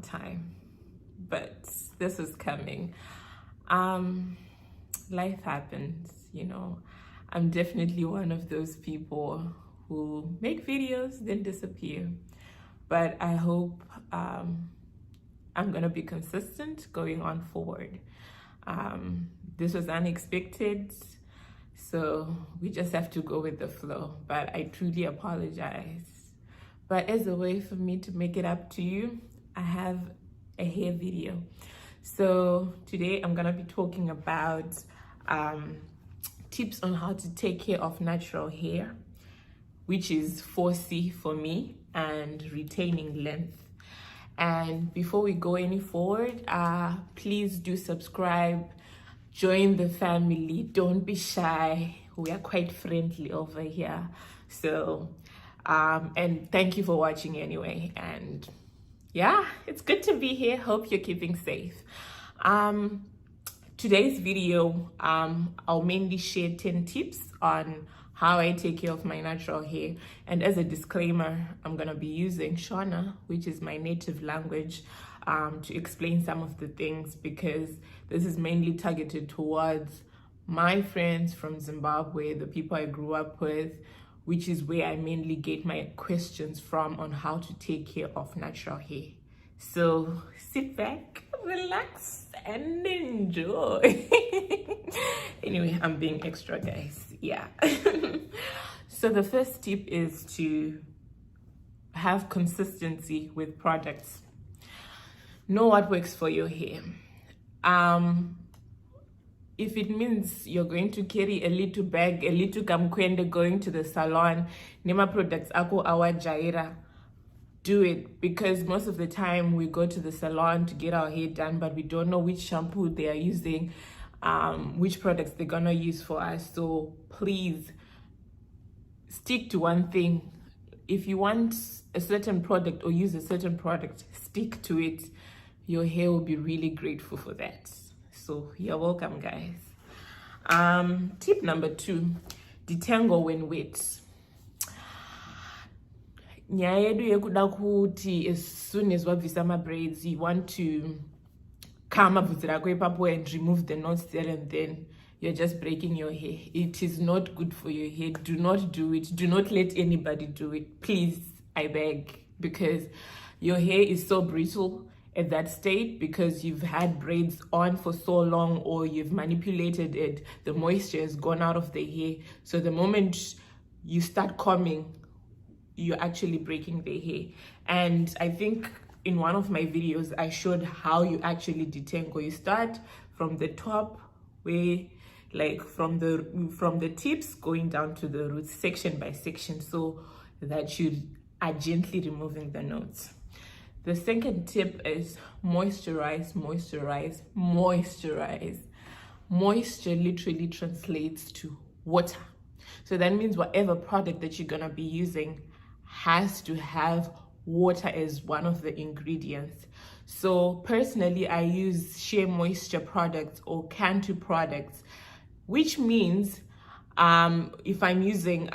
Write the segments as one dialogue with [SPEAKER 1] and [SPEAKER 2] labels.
[SPEAKER 1] time, but this is coming. Life happens, you know. I'm definitely one of those people who make videos then disappear, but I hope I'm gonna be consistent going on forward. This was unexpected, so we just have to go with the flow, but I truly apologize. But as a way for me to make it up to you, I have a hair video. So today I'm gonna be talking about tips on how to take care of natural hair, which is 4C for me, and retaining length. And before we go any forward, please do subscribe, join the family, don't be shy. We are quite friendly over here. So, and thank you for watching anyway. And yeah, it's good to be here. Hope you're keeping safe. Today's video, I'll mainly share 10 tips on how I take care of my natural hair. And as a disclaimer, I'm gonna be using Shona, which is my native language, to explain some of the things, because this is mainly targeted towards my friends from Zimbabwe, the people I grew up with, which is where I mainly get my questions from on how to take care of natural hair. So sit back, relax, and enjoy. Anyway, I'm being extra, guys. Yeah. So the first tip is to have consistency with products. Know what works for your hair. If it means you're going to carry a little bag, a little kamkwende going to the salon, nema products ako awa jaira, do it, because most of the time we go to the salon to get our hair done, but we don't know which shampoo they are using, which products they're gonna use for us. So please stick to one thing. If you want a certain product or use a certain product, stick to it. Your hair will be really grateful for that. So you're welcome, guys. Tip number 2, detangle when wet. Nyaya yedu yekuda kuti as soon as wabvisa ma braids, you want to kama bvudzi rako ipapo and remove the knots there and then, you're just breaking your hair. It is not good for your hair. Do not do it. Do not let anybody do it. Please, I beg, because your hair is so brittle at that state because you've had braids on for so long, or you've manipulated it. The moisture has gone out of the hair. So the moment you start combing, you're actually breaking the hair. And I think in one of my videos, I showed how you actually detangle. You start from the top, where like from the tips going down to the roots, section by section, so that you are gently removing the knots. The second tip is moisturize, moisturize, moisturize. Moisture literally translates to water. So that means whatever product that you're gonna be using has to have water as one of the ingredients. So personally, I use Shea Moisture products or Cantu products, which means if I'm using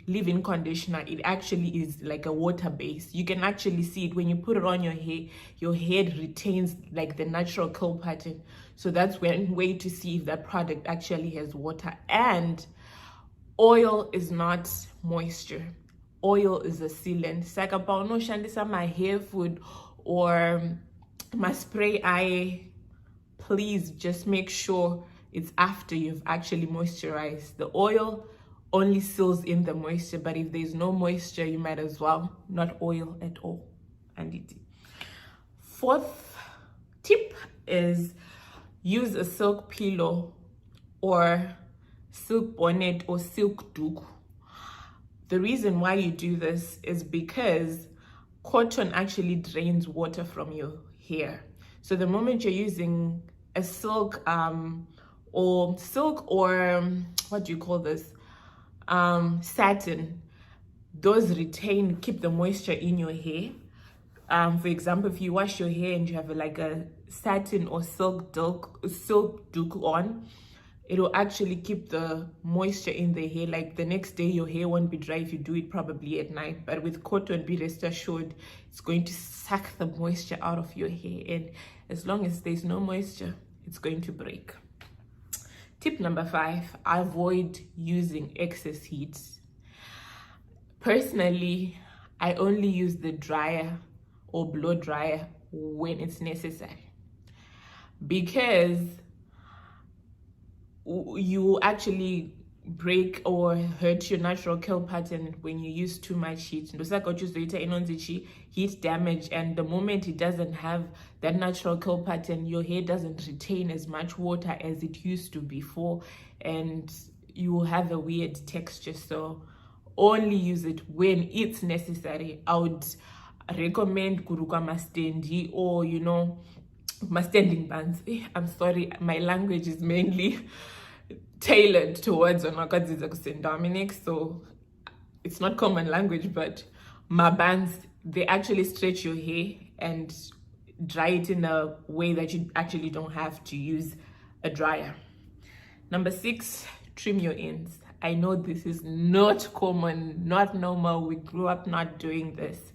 [SPEAKER 1] leave-in conditioner, it actually is like a water base. You can actually see it when you put it on your hair retains like the natural curl pattern. So that's one way to see if that product actually has water. And oil is not moisture. Oil is a sealant. Sakapa no shandisa my hair food or my spray eye. Please just make sure it's after you've actually moisturized. The oil only seals in the moisture, but if there's no moisture, you might as well not oil at all. And it. Fourth tip is use a silk pillow or silk bonnet or silk doek. The reason why you do this is because cotton actually drains water from your hair. So the moment you're using a silk or what do you call this, satin, those keep the moisture in your hair. For example, if you wash your hair and you have like a satin or silk doek on, It'll actually keep the moisture in the hair. Like the next day your hair won't be dry if you do it probably at night, but with cotton, be rest assured it's going to suck the moisture out of your hair, and as long as there's no moisture, it's going to break. Tip number 5, avoid using excess heat. Personally, I only use the dryer or blow dryer when it's necessary, because you actually break or hurt your natural curl pattern when you use too much heat. Heat damage, and the moment it doesn't have that natural curl pattern, your hair doesn't retain as much water as it used to before, and you will have a weird texture. So only use it when it's necessary. I would recommend kuruka mastendi, or mastending bands. I'm sorry, my language is mainly tailored towards Dominic, so it's not common language, but my bands, they actually stretch your hair and dry it in a way that you actually don't have to use a dryer. Number 6, trim your ends. I know this is not common, not normal. We grew up not doing this,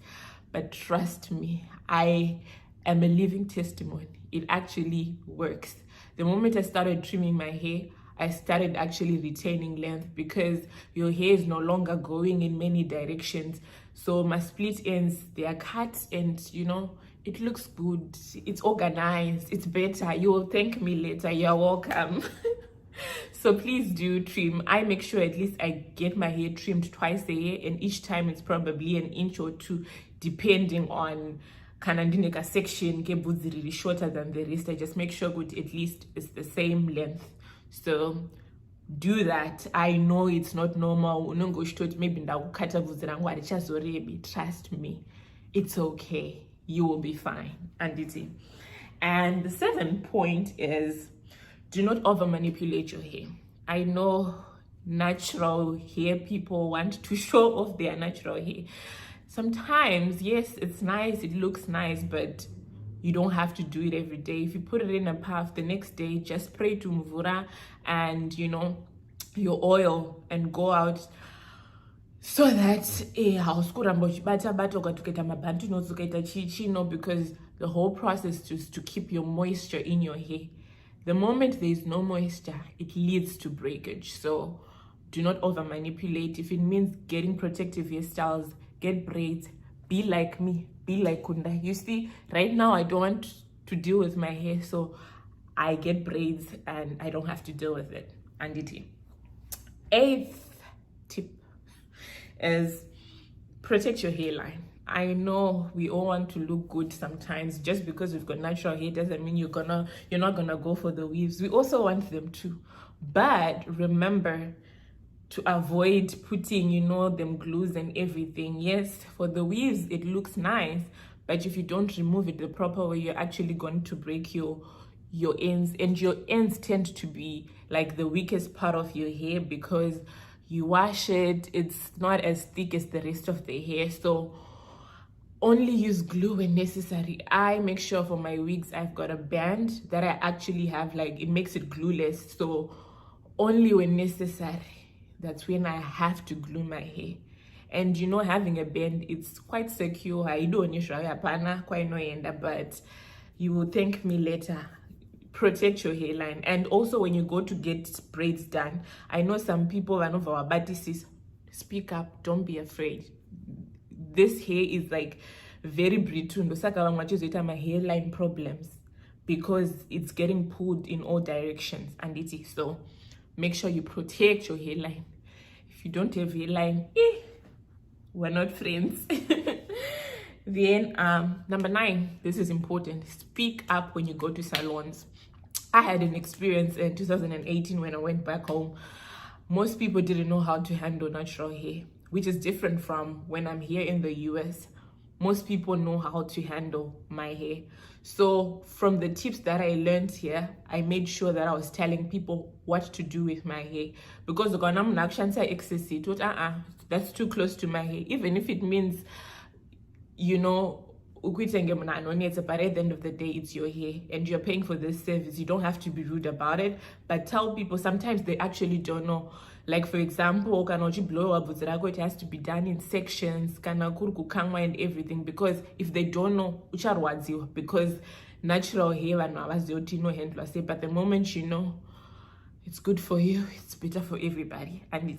[SPEAKER 1] but trust me, I am a living testimony. It actually works. The moment I started trimming my hair, I started actually retaining length, because your hair is no longer going in many directions. So my split ends, they are cut, and it looks good, it's organized, it's better. You will thank me later. You're welcome. So please do trim. I make sure at least I get my hair trimmed twice a year, and each time it's probably an inch or 2, depending on kanandineka section really shorter than the rest. I just make sure at least it's the same length. So do that. I know it's not normal. Maybe trust me, it's okay. You will be fine. And the 7th point is, do not over manipulate your hair. I know natural hair people want to show off their natural hair. Sometimes, yes, it's nice, it looks nice, but you don't have to do it every day. If you put it in a puff, the next day just spray to mvura and your oil and go out, so that because the whole process is to keep your moisture in your hair. The moment there is no moisture, it leads to breakage. So do not over manipulate. If it means getting protective hairstyles, get braids. Be like me, be like Kunda. You see, right now I don't want to deal with my hair, so I get braids and I don't have to deal with it. And 8th tip is protect your hairline. I know we all want to look good sometimes. Just because we've got natural hair doesn't mean you're not gonna go for the weaves. We also want them too, but remember to avoid putting them glues and everything. Yes, for the weaves it looks nice, but if you don't remove it the proper way, you're actually going to break your ends, and your ends tend to be like the weakest part of your hair, because you wash it, it's not as thick as the rest of the hair. So only use glue when necessary. I make sure for my wigs I've got a band that I actually have, like it makes it glueless. So only when necessary, that's when I have to glue my hair. And having a band, it's quite secure. I don't but you will thank me later. Protect your hairline. And also when you go to get braids done, I know some people are of our bodies, speak up, don't be afraid. This hair is like very brittle. My hairline problems because it's getting pulled in all directions, and so make sure you protect your hairline. If you don't have hairline, we're not friends. Then number 9, this is important, speak up when you go to salons. I had an experience in 2018 when I went back home. Most people didn't know how to handle natural hair, which is different from when I'm here in the US. Most people know how to handle my hair. So from the tips that I learned here, I made sure that I was telling people what to do with my hair. Because that's too close to my hair. Even if it means, ukuitenge munhu anonetsa, but at the end of the day it's your hair and you're paying for this service. You don't have to be rude about it, but tell people. Sometimes they actually don't know. Like for example, kana uchiblowa bvudzi rako, it has to be done in sections, kana kuri kukamwa and everything, because if they don't know ucharwadziwa, because natural hair vanhu havazivi kuti inohandlwa sei, but the moment you know, it's good for you, it's better for everybody. And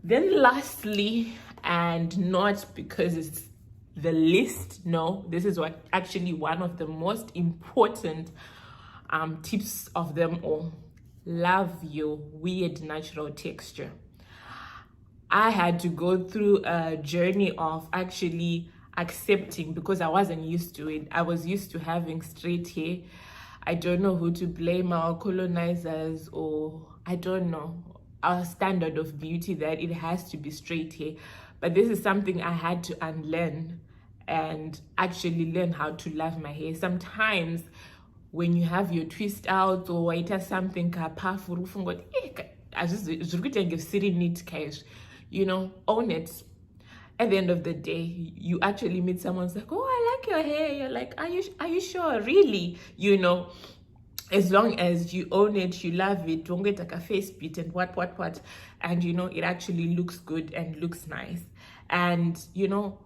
[SPEAKER 1] then lastly, and not because it's the least, no, this is what actually one of the most important tips of them all. Love your weird natural texture. I had to go through a journey of actually accepting, because I wasn't used to it. I was used to having straight hair. I don't know who to blame, our colonizers, or I don't know, our standard of beauty, that it has to be straight hair. But this is something I had to unlearn and actually learn how to love my hair. Sometimes when you have your twist out or waita something kapafu, you know, own it. At the end of the day, you actually meet someone who's like, oh, I like your hair. You're like, are you sure? Really? You know, as long as you own it, you love it, don't get like a face beat and what, and you know, it actually looks good and looks nice. And you know,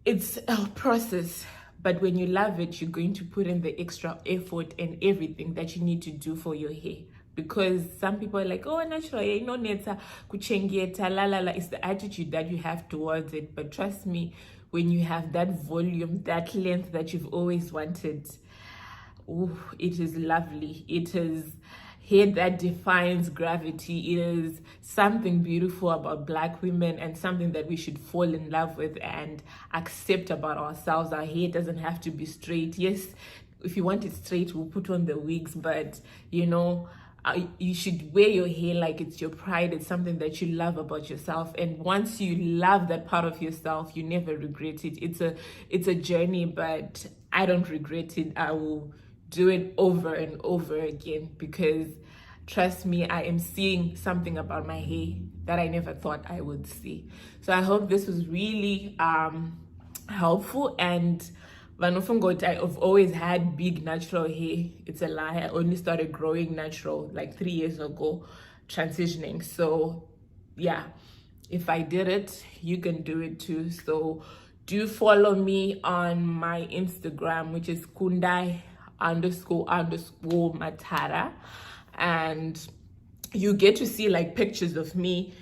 [SPEAKER 1] it's a process, but when you love it, you're going to put in the extra effort and everything that you need to do for your hair. Because some people are like, oh, natural hair, no neta, kuchengeta, la la la. It's the attitude that you have towards it. But trust me, when you have that volume, that length that you've always wanted, ooh, it is lovely. It is hair that defines gravity. It is something beautiful about Black women and something that we should fall in love with and accept about ourselves. Our hair doesn't have to be straight. Yes, if you want it straight, we'll put on the wigs, but you know, you should wear your hair like it's your pride. It's something that you love about yourself, and once you love that part of yourself, you never regret it. It's a journey, but I don't regret it. I will do it over and over again, because trust me, I am seeing something about my hair that I never thought I would see. So I hope this was really helpful. And I've always had big natural hair. It's a lie. I only started growing natural like 3 years ago, transitioning. So yeah, if I did it, you can do it too. So do follow me on my Instagram, which is Kundai__Matara, and you get to see like pictures of me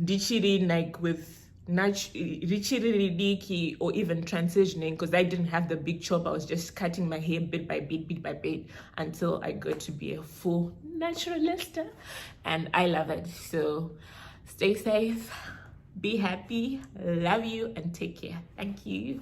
[SPEAKER 1] ditching like with Richie or even transitioning, because I didn't have the big chop. I was just cutting my hair bit by bit until I got to be a full naturalista, and I love it. So stay safe, be happy, love you, and take care. Thank you.